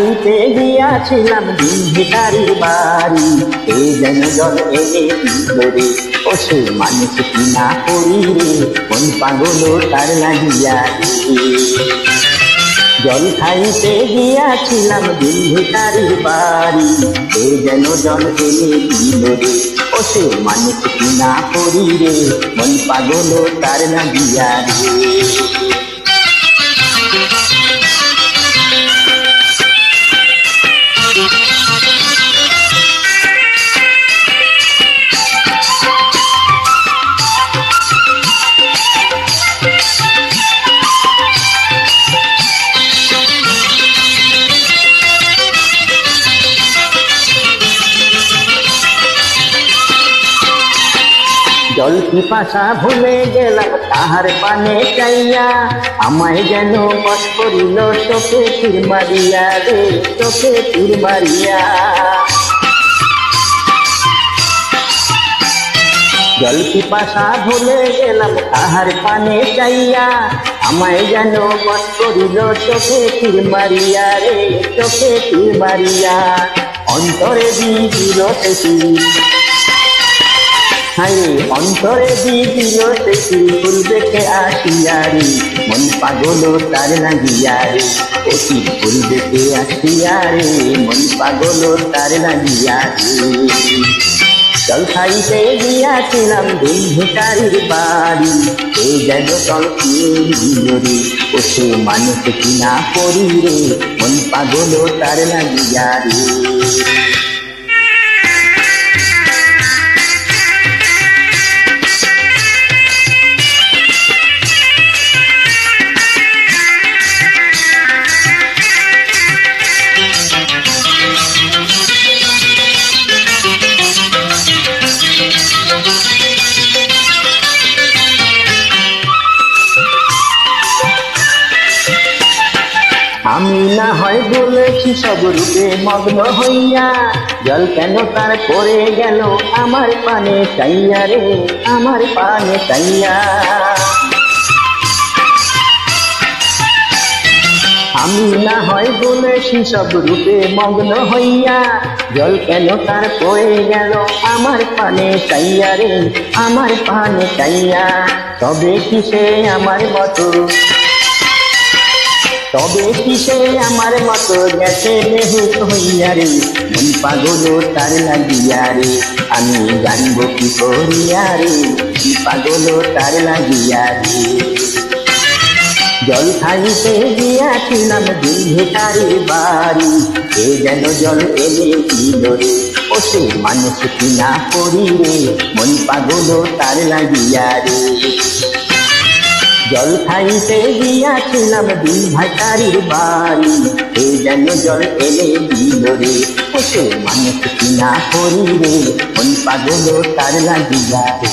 খাইতে গিয়াছিলাম দিন ভিখারির বাড়ি, এ যেন জল এনে দিল রে, ও সে মানুষ কিনা করি রে, মন পাগল তার লাগিয়া রে। জল খাইতে গিয়াছিলাম দিন ভিখারির বাড়ি, এ যেন জল এনে দিল রে, ও সে মানুষ কিনা করি রে, মন পাগল তার লাগিয়া রে। জল পিপাসা ভুলে গেলাম তাহার পানে চাইয়া, আমায় যেন বশ করিল চোখে তীর মারিয়া রে, চোখে তীর মারিয়া। জল পিপাসা ভুলে গেলাম তাহার পানে চাইয়া, আমায় যেন বশ করিল চোখে তীর মারিয়া রে, চোখে তীর মারিয়া। অন্তরে দিল সে হায়, অন্তরে দিল সে ফুল দেখে আসিয়া রে, মন পাগল তার লাগিয়া রে, অতি ফুল দেখে আসিয়া রে, মন পাগল তার লাগিয়া রে। জল খাইতে গিয়াছিলাম দিন ভিখারির বাড়ি, এ যেন জল খেয়ে দিল রে, ও সে মানুষ কিনা করি রে, মন পাগল তার লাগিয়া রে। আমি না হয় বলেছি সব রূপে মগ্ন হইয়া, জল কেন তার পড়ে গেল আমার পানে চাইয়া রে, আমার পানে চাইয়া। আমি না হয় বলেছি সব রূপে মগ্ন হইয়া, জল কেন তার পড়ে গেল আমার পানে চাইয়া রে, আমার পানে চাইয়া। তবে কি সে আমার মতো, তবে কি সে আমার মতো গেছে বেহুশ হইয়া রে, মন পাগল তার লাগিয়া রে, আমি জানবো কি করিয়া রে, পাগল তার লাগিয়া রে। জল খাইতে গিয়াছিলাম দিন ভিখারির বাড়ি, এ যেন জল এনে দিল রে, ও সে মানুষ কিনা করি রে, মন পাগল তার লাগিয়া রে। জল খাইতে গিয়াছিলাম দিন ভিখারির বাড়ি, এ যেন জল এনে দিল রে, ও সে মানুষ কিনা করি রে, মন পাগল তার লাগিয়া রে।